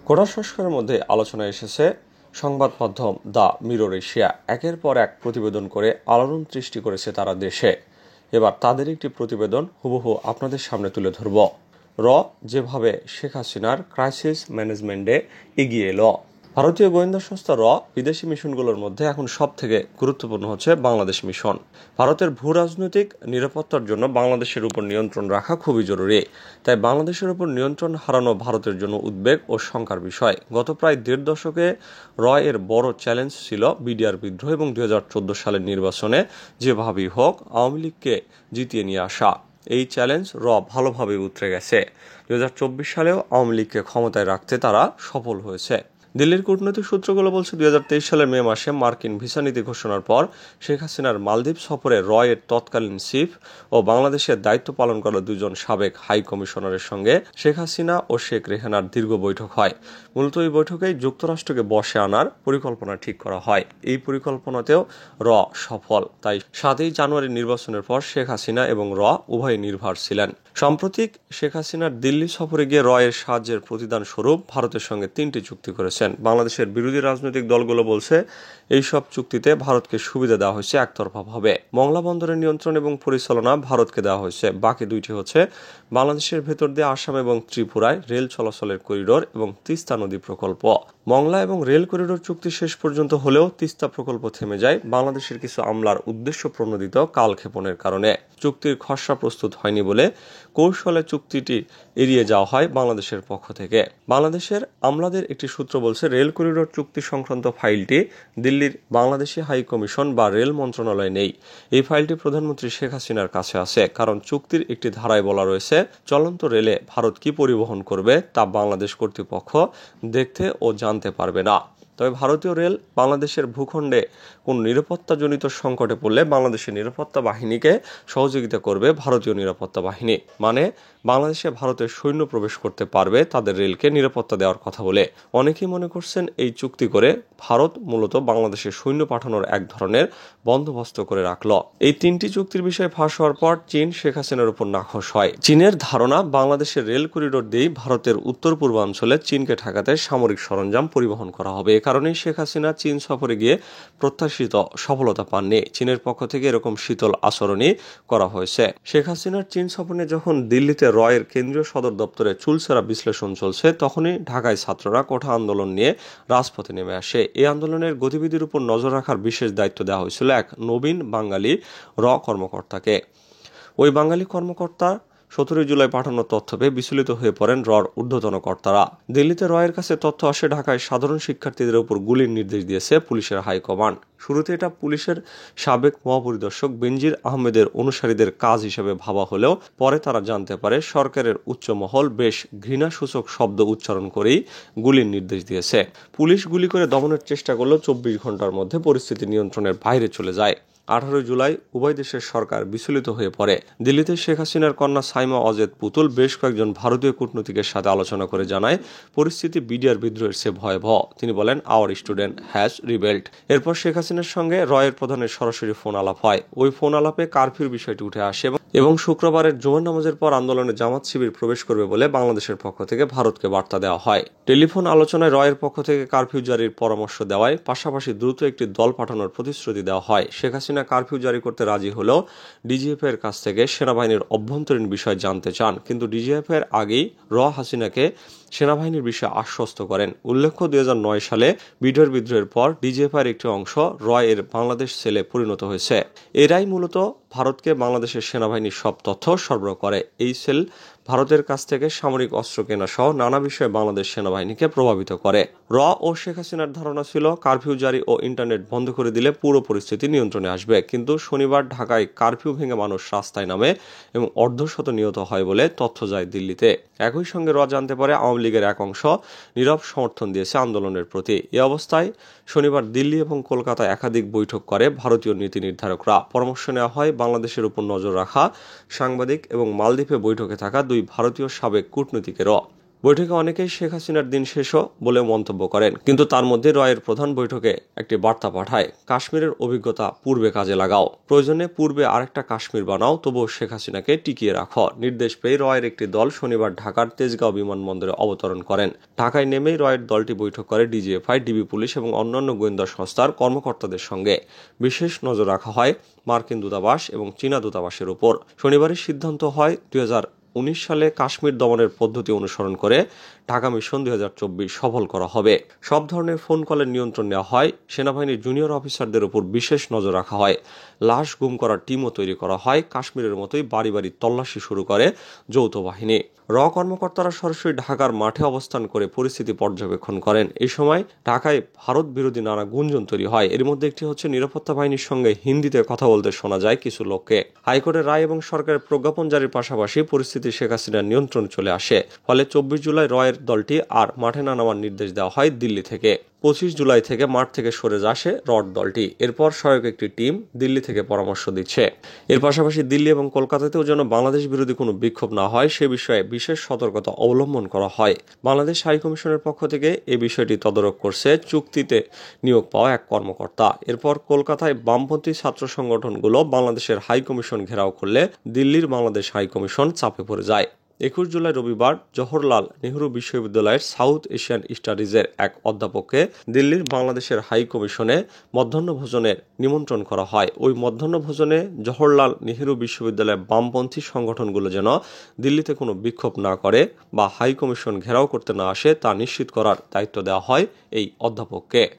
কোটা সংস্কারের মধ্যে আলোচনায় এসেছে সংবাদ মাধ্যম দ্য মিরর এশিয়া একের পর এক প্রতিবেদন করে আলোড়ন সৃষ্টি করেছে তারা দেশে। এবার তাদের একটি প্রতিবেদন হুবহু আপনাদের সামনে তুলে ধরব। যেভাবে শেখ হাসিনার ক্রাইসিস ম্যানেজমেন্টে এগিয়ে এলো। ভারতীয় গোয়েন্দা সংস্থা বিদেশি মিশনগুলোর মধ্যে এখন সব থেকে গুরুত্বপূর্ণ হচ্ছে বাংলাদেশ মিশন। ভারতের ভূ রাজনৈতিক নিরাপত্তার জন্য বাংলাদেশের উপর নিয়ন্ত্রণ রাখা খুবই জরুরি। তাই বাংলাদেশের উপর নিয়ন্ত্রণ হারানো ভারতের জন্য উদ্বেগ ও শঙ্কার বিষয়। গত প্রায় দেড় দশকে এর বড় চ্যালেঞ্জ ছিল বিডিআর বিদ্রোহ এবং 2014 সালের নির্বাচনে যেভাবেই হোক আওয়ামী লীগকে জিতিয়ে নিয়ে আসা। এই চ্যালেঞ্জ ভালোভাবে উতরে গেছে। 2024 সালেও আওয়ামী লীগকে ক্ষমতায় রাখতে তারা সফল হয়েছে। দিল্লির কূটনৈতিক সূত্রগুলো বলছে 2023 সালের মে মাসে মার্কিন ভিসা নীতি ঘোষণার পর শেখ হাসিনার মালদ্বীপ সফরে এর তৎকালীন চিফ ও বাংলাদেশের দায়িত্ব পালন করা দুজন সাবেক হাই কমিশনারের সঙ্গে শেখ হাসিনা ও শেখ রেহানার দীর্ঘ বৈঠক হয়। মূলত এই বৈঠকেই যুক্তরাষ্ট্রকে বশে আনার পরিকল্পনা ঠিক করা হয়। এই পরিকল্পনাতেও সফল। তাই 7 জানুয়ারি নির্বাচনের পর শেখ হাসিনা এবং উভয় নির্ভর ছিলেন। সাম্প্রতিক শেখ হাসিনার দিল্লি সফরে গিয়ে এর সাহায্যের প্রতিদান স্বরূপ ভারতের সঙ্গে 3টি চুক্তি করেছেন। বাংলাদেশের বিরোধী রাজনৈতিক দলগুলো বলছে এইসব চুক্তিতে ভারতকে সুবিধা দেওয়া হয়েছে একতরফাভাবে। মংলা বন্দরের নিয়ন্ত্রণ এবং পরিচালনা ভারতকে দেওয়া হয়েছে। বাকি দুইটি হচ্ছে বাংলাদেশের ভেতর দিয়ে আসাম এবং ত্রিপুরায় রেল চলাচলের করিডোর এবং তিস্তা নদী প্রকল্প। মংলা এবং রেল করিডোর চুক্তি শেষ পর্যন্ত হলেও তিস্তা প্রকল্প থেমে যায় বাংলাদেশের কিছু আমলার উদ্দেশ্য প্রণোদিত কালক্ষেপণের কারণে। চুক্তির খসড়া প্রস্তুত হয়নি বলে কৌশলে চুক্তিটি এড়িয়ে যাওয়া হয় বাংলাদেশের পক্ষ থেকে। বাংলাদেশের আমলাদের একটি সূত্র বলছে রেল করিডোর চুক্তি সংক্রান্ত ফাইলটি দিল্লির বাংলাদেশি হাই কমিশন বা রেল মন্ত্রণালয়ে নেই। এই ফাইলটি প্রধানমন্ত্রী শেখ হাসিনার কাছে আছে। কারণ চুক্তির একটি ধারায় বলা রয়েছে চলন্ত রেলে ভারত কি পরিবহন করবে তা বাংলাদেশ কর্তৃপক্ষ দেখতে ও জানতে পারবে না। তবে ভারতীয় রেল বাংলাদেশের ভূখণ্ডে কোন নিরাপত্তাজনিত সংকটে পড়লে বাংলাদেশের নিরাপত্তা বাহিনীকে সহযোগিতা করবে ভারতীয় নিরাপত্তা বাহিনী। মানে বাংলাদেশে ভারতের সৈন্য প্রবেশ করতে পারবে তাদের রেলকে নিরাপত্তা দেওয়ার কথা বলে। অনেকেই মনে করছেন এই চুক্তি করে ভারত মূলত বাংলাদেশে সৈন্য পাঠানোর এক ধরনের বন্দোবস্ত করে রাখল। এই 3টি চুক্তির বিষয়ে ফাঁস হওয়ার পর চীন শেখ হাসিনার উপর নাখোশ হয়। চীনের ধারণা বাংলাদেশের রেল করিডোর দিয়েই ভারতের উত্তর পূর্বাঞ্চলে চীনকে ঠেকাতে সামরিক সরঞ্জাম পরিবহন করা হবে। এ কারণেই শেখ হাসিনা চীন সফরে গিয়ে প্রত্যাশিত সফলতা পাননি। চীনের পক্ষ থেকে এরকম শীতল আচরণই করা হয়েছে। শেখ হাসিনার চীন সফরে যখন দিল্লিতে এর কেন্দ্রীয় সদর দপ্তরে চুলচেরা বিশ্লেষণ চলছে তখনই ঢাকায় ছাত্ররা কোঠা আন্দোলন নিয়ে রাজপথে নেমে আসে। এই আন্দোলনের গতিবিধির উপর নজর রাখার বিশেষ দায়িত্ব দেওয়া হয়েছিল এক নবীন বাঙালি কর্মকর্তাকে। ওই বাঙালি কর্মকর্তা 17 জুলাই পাঠানোর তথ্য পেয়ে বিচলিত হয়ে পড়েন ঊর্ধ্বতন কর্তারা। দিল্লিতে এর কাছে তথ্য আসে ঢাকায় সাধারণ শিক্ষার্থীদের উপর গুলির নির্দেশ দিয়েছে পুলিশের হাইকমান্ড। শুরুতে এটা পুলিশের সাবেক মহাপরিদর্শক বেনজির আহমেদের অনুসারীদের কাজ হিসেবে ভাবা হলেও পরে তারা জানতে পারে সরকারের উচ্চ মহল বেশ ঘৃণাসূচক শব্দ উচ্চারণ করেই গুলির নির্দেশ দিয়েছে। পুলিশ গুলি করে দমনের চেষ্টা করলেও 24 ঘন্টার মধ্যে পরিস্থিতি নিয়ন্ত্রণের বাইরে চলে যায়। 18 জুলাই উভয় দেশের সরকার বিচলিত হয়ে পড়ে। দিল্লিতে শেখ হাসিনার কন্যা সাইমা অজেদ পুতুল বেশ কয়েকজন ভারতীয় কূটনীতিকের সাথে আলোচনা করে জানায় পরিস্থিতি বিডিআর বিদ্রোহের চেয়ে ভয়াবহ। তিনি বলেন আওয়ার স্টুডেন্ট হ্যাজ রিবেল্ট। এরপর শেখ হাসিনার সঙ্গে এর প্রধানের সরাসরি ফোন আলাপ হয়। ওই ফোন আলাপে কারফিউর বিষয়টি উঠে আসে এবং শুক্রবারের জুমার নামাজের পর আন্দোলনে জামাত শিবির প্রবেশ করবে বলে বাংলাদেশের পক্ষ থেকে ভারতকে বার্তা দেওয়া হয়। টেলিফোন আলোচনায় এর পক্ষ থেকে কারফিউ জারির পরামর্শ দেওয়ায় পাশাপাশি দ্রুত একটি দল পাঠানোর প্রতিশ্রুতি দেওয়া হয়। শেখ হাসিনা কারফিউ জারি করতে রাজি হলেও ডিজিএফ এর কাছ থেকে সেনাবাহিনীর অভ্যন্তরীণ বিষয় জানতে চান। কিন্তু ডিজিএফ এর আগেই হাসিনাকে সেনাবাহিনীর বিষয়ে আশ্বস্ত করেন। উল্লেখ্য 2009 সালে বিদ্রোহের পর ডিজিএফ এর একটি অংশ এর বাংলাদেশ সেলে পরিণত হয়েছে। এরাই মূলত ভারতকে বাংলাদেশের সেনাবাহিনীর সব তথ্য সরবরাহ করে। এই সেল ভারতের কাছ থেকে সামরিক অস্ত্র কেনা সহ নানা বিষয়ে বাংলাদেশ সেনাবাহিনীকে প্রভাবিত করে। ও শেখ হাসিনার ধারণা ছিল কারফিউ জারি ও ইন্টারনেট বন্ধ করে দিলে পুরো পরিস্থিতি নিয়ন্ত্রণে আসবে। কিন্তু শনিবার ঢাকায় কারফিউ ভেঙে মানুষ রাস্তায় নামে এবং অর্ধশত নিহত হয় বলে তথ্য যায় দিল্লিতে। একই সঙ্গে জানতে পারে আওয়ামী লীগের এক অংশ নীরব সমর্থন দিয়েছে আন্দোলনের প্রতি। এ অবস্থায় শনিবার দিল্লি এবং কলকাতায় একাধিক বৈঠক করে ভারতীয় নীতি নির্ধারকরা। পরামর্শ নেওয়া হয় বাংলাদেশের উপর নজর রাখা সাংবাদিক এবং মালদ্বীপে বৈঠকে থাকা 2 ভারতীয় সাবেক কূটনীতিকেরও। বৈঠকে অনেকেই শেখ হাসিনার দিন শেষ বলে মন্তব্য করেন, কিন্তু তার মধ্যে রয়ের প্রধান বৈঠকে একটি বার্তা পাঠায়, কাশ্মীরের অভিজ্ঞতা পূর্বে কাজে লাগাও, প্রয়োজনে পূর্বে আরেকটা কাশ্মীর বানাও, তবুও শেখ হাসিনাকে টিকিয়ে রাখো। নির্দেশ পেয়ে রয়ের একটি দল শনিবার ঢাকার তেজগাঁও বিমানবন্দরে অবতরণ করেন। ঢাকায় নেমেই রয়ের দলটি বৈঠক করে ডিজিএফআই, ডিবি পুলিশ এবং অন্যান্য গোয়েন্দা সংস্থার কর্মকর্তাদের সঙ্গে। বিশেষ নজর রাখা হয় মার্কিন দূতাবাস এবং চীনা দূতাবাসের উপর। শনিবারের সিদ্ধান্ত হয় 2019 সালে কাশ্মীর দমনের পদ্ধতি অনুসরণ করে ঢাকা মিশন 2024 সফল করা হবে। সব ধরনের ফোন কলের নিয়ন্ত্রণ নেওয়া হয়। সেনাবাহিনীর জুনিয়র অফিসারদের উপর বিশেষ নজর রাখা হয়। লাশ গুম করার টিমও তৈরি করা হয়। কাশ্মীরের মতোই বাড়ি বাড়ি তল্লাশি শুরু করে যৌথ বাহিনী। কর্মকর্তারা সরাসরি ঢাকার মাঠে অবস্থান করে পরিস্থিতি পর্যবেক্ষণ করেন। এই সময় ঢাকায় ভারত বিরোধী নানা গুঞ্জন তৈরি হয়। এর মধ্যে একটি হচ্ছে, নিরাপত্তা বাহিনীর সঙ্গে হিন্দিতে কথা বলতে শোনা যায় কিছু লোককে। হাইকোর্টের রায় এবং সরকারের প্রজ্ঞাপন জারির পাশাপাশি পরিস্থিতি শেখ হাসিনার নিয়ন্ত্রণ চলে আসে। ফলে 24 জুলাই রয়ের দলটি আর মাঠে না নামার নির্দেশ দেওয়া হয় দিল্লি থেকে। 25 জুলাই থেকে মাঠ থেকে সরে আসে রড দলটি। এরপর সহায়ক একটি টিম দিল্লি থেকে পরামর্শ দিচ্ছে। এর পাশাপাশি দিল্লি এবং কলকাতাতেও যেন বাংলাদেশ বিরোধী কোনো বিক্ষোভ না হয় সে বিষয়ে বিশেষ সতর্কতা অবলম্বন করা হয়। বাংলাদেশ হাইকমিশনের পক্ষ থেকে এই বিষয়টি তদারক করছে চুক্তিতে নিয়োগ পাওয়া এক কর্মকর্তা। এরপর কলকাতায় বামপন্থী ছাত্র সংগঠনগুলো বাংলাদেশের হাইকমিশন ঘেরাও করলে দিল্লির বাংলাদেশ হাইকমিশন চাপে পড়ে যায়। 21 জুলাই রবিবার জওহরলাল নেহরু বিশ্ববিদ্যালয়ের সাউথ এশিয়ান স্টাডিজের এক অধ্যাপককে দিল্লির বাংলাদেশের হাই কমিশনে মধ্যাহ্নভোজনের নিমন্ত্রণ করা হয়। ওই মধ্যাহ্নভোজনে জওহরলাল নেহরু বিশ্ববিদ্যালয়ের বামপন্থী সংগঠনগুলো যেন দিল্লিতে কোনো বিক্ষোভ না করে বা হাই কমিশন ঘেরাও করতে না আসে তা নিশ্চিত করার দায়িত্ব দেওয়া হয় এই অধ্যাপককে।